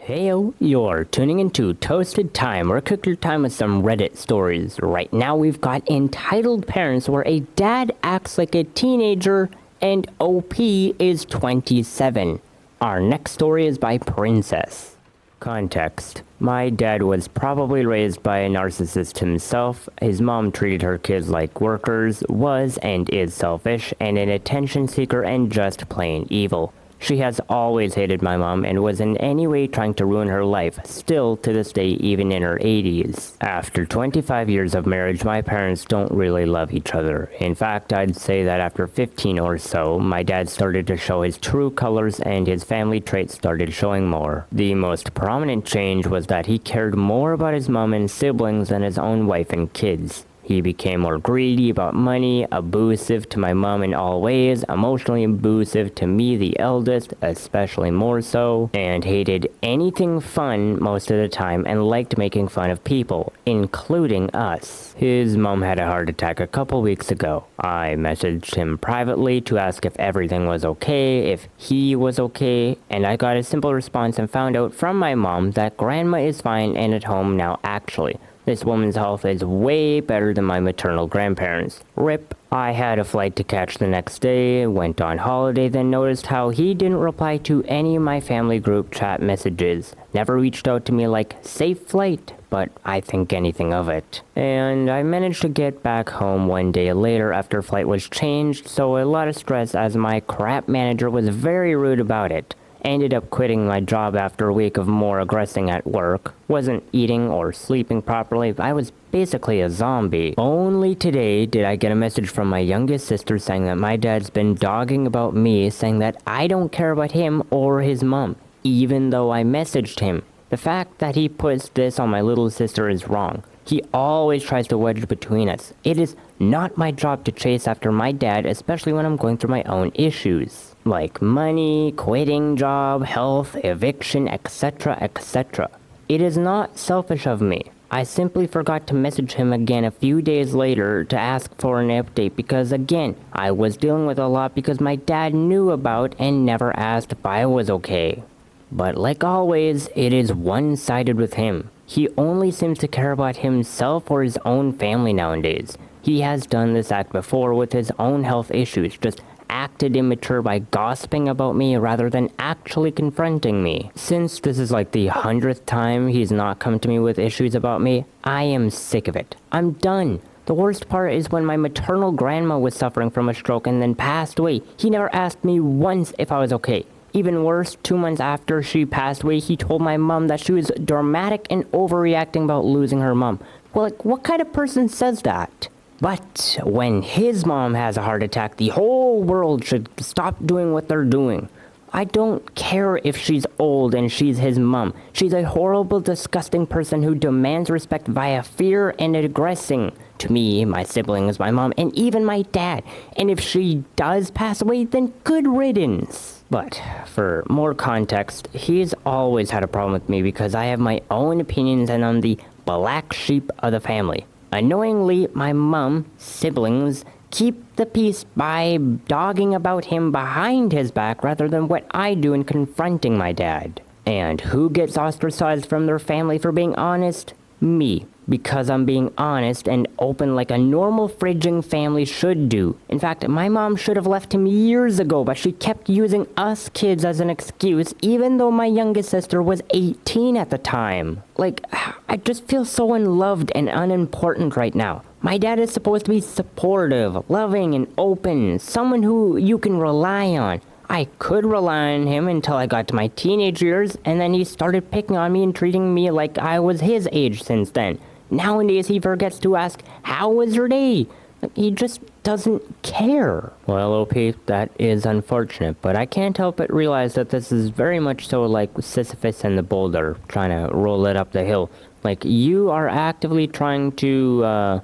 Heyo, you're tuning into Toasted Time, or cook your time with some Reddit stories. Right now we've got Entitled Parents, where a dad acts like a teenager and OP is 27. Our next story is by Princess. Context. My dad was probably raised by a narcissist himself. His mom treated her kids like workers, was and is selfish, and an attention seeker and just plain evil. She has always hated my mom and was in any way trying to ruin her life, still to this day even in her 80s. After 25 years of marriage, my parents don't really love each other. In fact, I'd say that after 15 or so, my dad started to show his true colors and his family traits started showing more. The most prominent change was that he cared more about his mom and siblings than his own wife and kids. He became more greedy about money, abusive to my mom in all ways, emotionally abusive to me, the eldest, especially more so, and hated anything fun most of the time and liked making fun of people, including us. His mom had a heart attack a couple weeks ago. I messaged him privately to ask if everything was okay, if he was okay, and I got a simple response and found out from my mom that grandma is fine and at home now actually. This woman's health is way better than my maternal grandparents. RIP. I had a flight to catch the next day, went on holiday, then noticed how he didn't reply to any of my family group chat messages. Never reached out to me like, safe flight, but I think anything of it. And I managed to get back home one day later after flight was changed, so a lot of stress as my crap manager was very rude about it. Ended up quitting my job after a week of more aggressing at work. Wasn't eating or sleeping properly. I was basically a zombie. Only today did I get a message from my youngest sister saying that my dad's been dogging about me, saying that I don't care about him or his mom, even though I messaged him. The fact that he puts this on my little sister is wrong. He always tries to wedge between us. It is not my job to chase after my dad, especially when I'm going through my own issues. Like money, quitting job, health, eviction, etc., etc. It is not selfish of me. I simply forgot to message him again a few days later to ask for an update because again, I was dealing with a lot because my dad knew about and never asked if I was okay. But like always, it is one-sided with him. He only seems to care about himself or his own family nowadays. He has done this act before with his own health issues, just acted immature by gossiping about me rather than actually confronting me. Since this is like the 100th time he's not come to me with issues about me, I am sick of it. I'm done. The worst part is when my maternal grandma was suffering from a stroke and then passed away. He never asked me once if I was okay. Even worse, 2 months after she passed away, he told my mom that she was dramatic and overreacting about losing her mom. Well, like, what kind of person says that? But when his mom has a heart attack, the whole world should stop doing what they're doing. I don't care if she's old and she's his mom. She's a horrible, disgusting person who demands respect via fear and aggressing to me, my siblings, my mom, and even my dad. And if she does pass away, then good riddance. But for more context, he's always had a problem with me because I have my own opinions and I'm the black sheep of the family. Annoyingly, my mom, siblings, keep the peace by dogging about him behind his back rather than what I do in confronting my dad. And who gets ostracized from their family for being honest? Me. Because I'm being honest and open like a normal fridging family should do. In fact, my mom should have left him years ago, but she kept using us kids as an excuse, even though my youngest sister was 18 at the time. Like, I just feel so unloved and unimportant right now. My dad is supposed to be supportive, loving, and open, someone who you can rely on. I could rely on him until I got to my teenage years, and then he started picking on me and treating me like I was his age since then. Nowadays, he forgets to ask, how was your day? He just doesn't care. Well, OP, that is unfortunate, but I can't help but realize that this is very much so like Sisyphus and the boulder, trying to roll it up the hill. Like, you are actively trying to,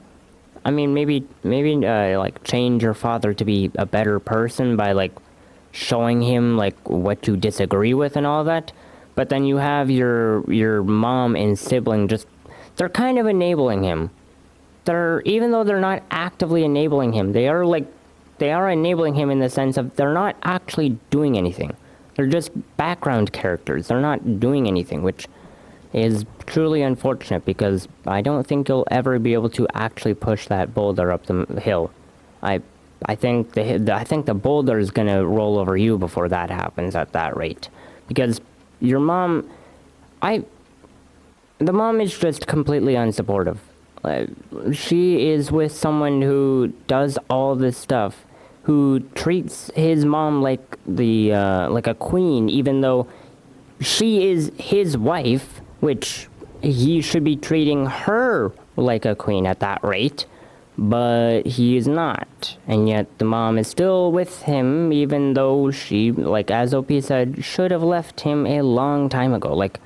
maybe like, change your father to be a better person by, like, showing him, like, what you disagree with and all that. But then you have your mom and sibling just, they're kind of enabling him. Even though they're not actively enabling him, they are enabling him in the sense of they're not actually doing anything. They're just background characters. They're not doing anything, which is truly unfortunate because I don't think you'll ever be able to actually push that boulder up the hill. I think the boulder is gonna roll over you before that happens at that rate, because your mom, the mom is just completely unsupportive. She is with someone who does all this stuff, who treats his mom like like a queen, even though she is his wife, which he should be treating her like a queen at that rate, but he is not. And yet the mom is still with him, even though she, like as OP said, should have left him a long time ago. Like,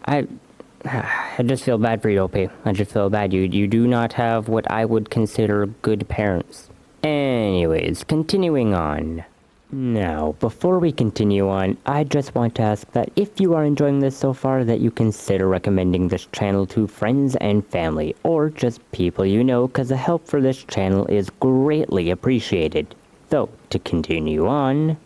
I just feel bad for you, OP. I just feel bad. You do not have what I would consider good parents. Anyways, continuing on. Now, before we continue on, I just want to ask that if you are enjoying this so far, that you consider recommending this channel to friends and family, or just people you know, because the help for this channel is greatly appreciated. So, to continue on.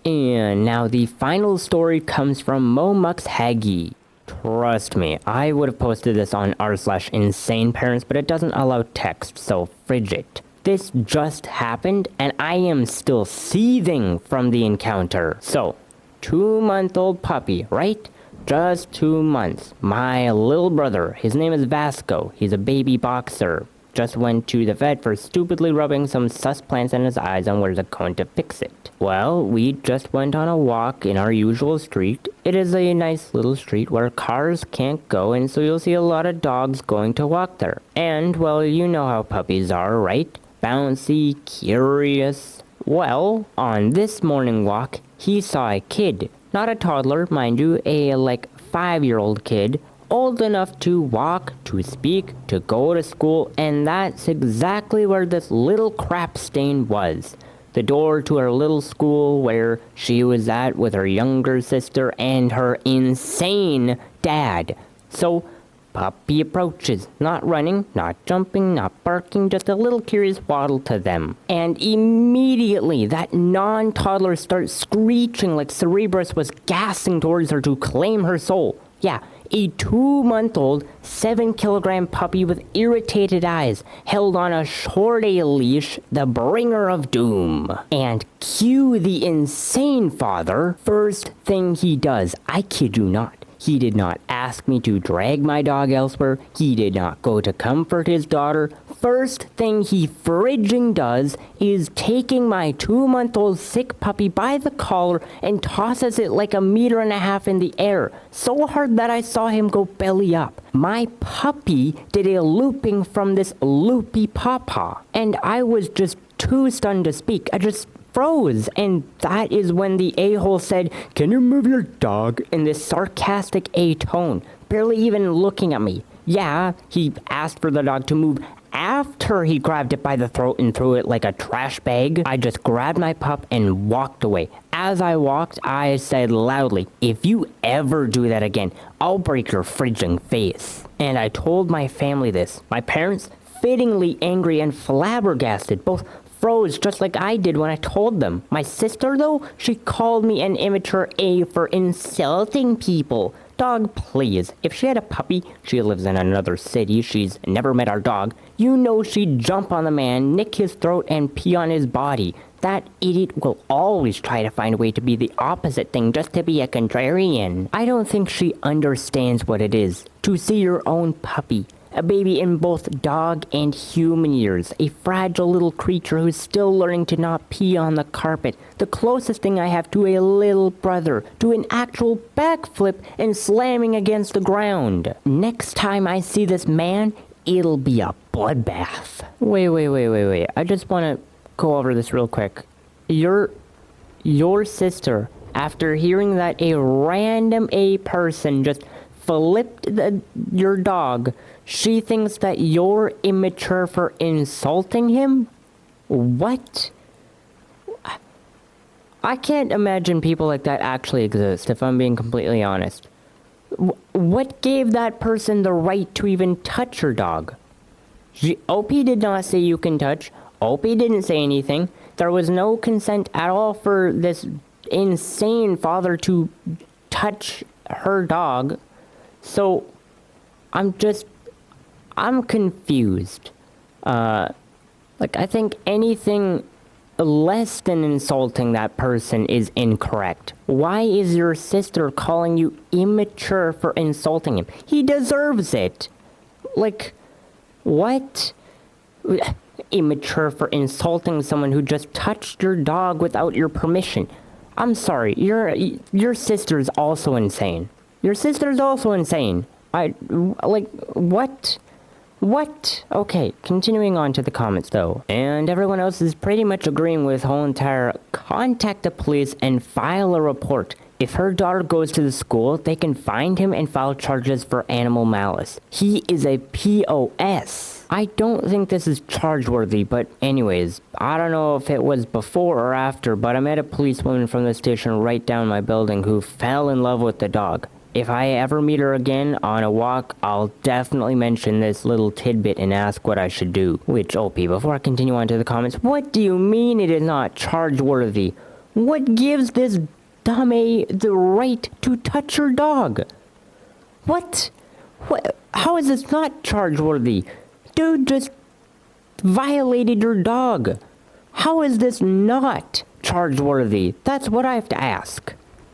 And now the final story comes from Momux Haggy. Trust me, I would have posted this on r/insaneparents, but it doesn't allow text, so fridge it. This just happened, and I am still seething from the encounter. So, 2-month-old puppy, right? Just 2 months. My little brother, his name is Vasco. He's a baby boxer. Just went to the vet for stupidly rubbing some sus plants in his eyes and was going to fix it. Well, we just went on a walk in our usual street. It is a nice little street where cars can't go, and so you'll see a lot of dogs going to walk there. And, well, you know how puppies are, right? Bouncy, curious. Well, on this morning walk, he saw a kid. Not a toddler, mind you, a 5-year-old kid. Old enough to walk, to speak, to go to school, and that's exactly where this little crap stain was. The door to her little school where she was at with her younger sister and her insane dad. So, puppy approaches, not running, not jumping, not barking, just a little curious waddle to them. And immediately, that non-toddler starts screeching like Cerebrus was gassing towards her to claim her soul. Yeah, a 2-month-old, 7-kilogram puppy with irritated eyes, held on a short-a leash, the bringer of doom. And cue the insane father. First thing he does, I kid you not, he did not ask me to drag my dog elsewhere. He did not go to comfort his daughter. First thing he fridging does is taking my 2-month-old sick puppy by the collar and tosses it like 1.5 meters in the air, so hard that I saw him go belly up. My puppy did a looping from this loopy pawpaw, and I was just too stunned to speak. I just froze, and that is when the a-hole said, "Can you move your dog?" in this sarcastic A-tone, barely even looking at me. Yeah, he asked for the dog to move after he grabbed it by the throat and threw it like a trash bag. I just grabbed my pup and walked away. As I walked, I said loudly, "If you ever do that again, I'll break your fridging face." And I told my family this. My parents, fittingly angry and flabbergasted, both froze just like I did when I told them. My sister, though, she called me an immature A for insulting people. Dog, please. If she had a puppy, she lives in another city, she's never met our dog, you know she'd jump on the man, nick his throat, and pee on his body. That idiot will always try to find a way to be the opposite thing just to be a contrarian. I don't think she understands what it is to see your own puppy. A baby in both dog and human years, a fragile little creature who's still learning to not pee on the carpet, the closest thing I have to a little brother, to an actual backflip and slamming against the ground. Next time I see this man, it'll be a bloodbath. Wait. I just want to go over this real quick. Your sister, after hearing that a random A person just flipped your dog, she thinks that you're immature for insulting him? What? I can't imagine people like that actually exist, if I'm being completely honest. What gave that person the right to even touch your dog? OP did not say you can touch. OP didn't say anything. There was no consent at all for this insane father to touch her dog. So I'm confused. I think anything less than insulting that person is incorrect. Why is your sister calling you immature for insulting him? He deserves it. What? Immature for insulting someone who just touched your dog without your permission. I'm sorry, your sister's also insane. Your sister's also insane. What? What? Okay, continuing on to the comments though. And everyone else is pretty much agreeing with whole entire contact the police and file a report. If her daughter goes to the school, they can find him and file charges for animal malice. He is a POS. I don't think this is charge-worthy, but anyways, I don't know if it was before or after, but I met a policewoman from the station right down my building who fell in love with the dog. If I ever meet her again on a walk, I'll definitely mention this little tidbit and ask what I should do. Which, OP, before I continue on to the comments, what do you mean it is not charge-worthy? What gives this dummy the right to touch your dog? What? How is this not charge-worthy? Dude just violated your dog. How is this not charge-worthy? That's what I have to ask.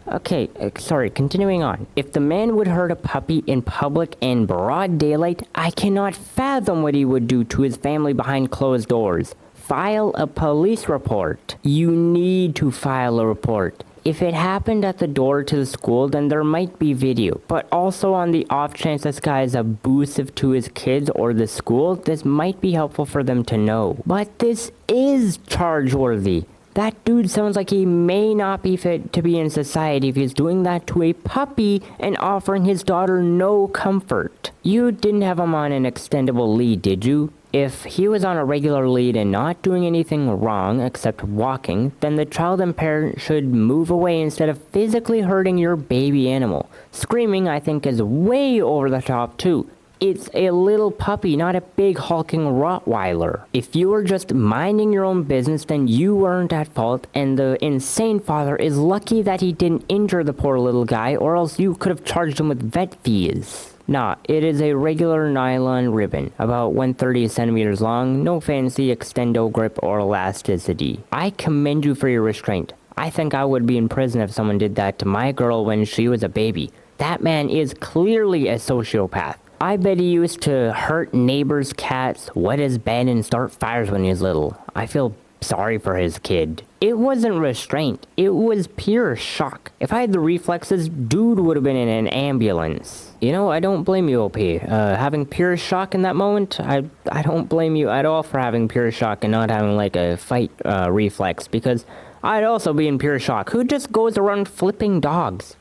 Okay, sorry, continuing on. If the man would hurt a puppy in public in broad daylight, I cannot fathom what he would do to his family behind closed doors. File a police report. You need to file a report. If it happened at the door to the school, then there might be video. But also on the off chance this guy is abusive to his kids or the school, this might be helpful for them to know. But this is charge-worthy. That dude sounds like he may not be fit to be in society if he's doing that to a puppy and offering his daughter no comfort. You didn't have him on an extendable lead, did you? If he was on a regular lead and not doing anything wrong except walking, then the child and parent should move away instead of physically hurting your baby animal. Screaming, I think, is way over the top too. It's a little puppy, not a big hulking Rottweiler. If you were just minding your own business, then you weren't at fault, and the insane father is lucky that he didn't injure the poor little guy, or else you could have charged him with vet fees. Nah, it is a regular nylon ribbon, about 130 centimeters long, no fancy extendo grip or elasticity. I commend you for your restraint. I think I would be in prison if someone did that to my girl when she was a baby. That man is clearly a sociopath. I bet he used to hurt neighbors' cats, wet his bed, and start fires when he was little. I feel sorry for his kid. It wasn't restraint. It was pure shock. If I had the reflexes, dude would have been in an ambulance. You know, I don't blame you, OP. Having pure shock in that moment, I don't blame you at all for having pure shock and not having, a fight reflex, because I'd also be in pure shock. Who just goes around flipping dogs?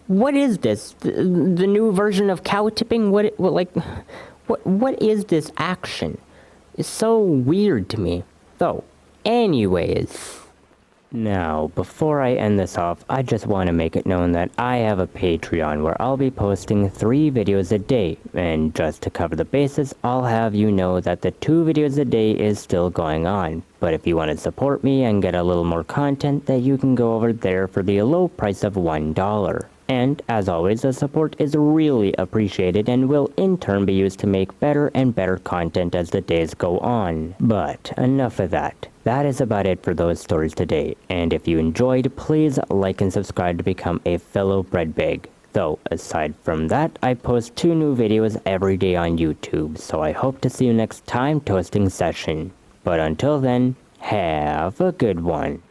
What is this? The new version of cow tipping? What is this action? It's so weird to me. So, anyways. Now, before I end this off, I just want to make it known that I have a Patreon where I'll be posting 3 videos a day. And just to cover the bases, I'll have you know that the 2 videos a day is still going on. But if you want to support me and get a little more content, then you can go over there for the low price of $1. And, as always, the support is really appreciated and will in turn be used to make better and better content as the days go on. But, enough of that. That is about it for those stories today, and if you enjoyed, please like and subscribe to become a fellow breadbag. Though, aside from that, I post 2 new videos every day on YouTube, so I hope to see you next time toasting session. But until then, have a good one.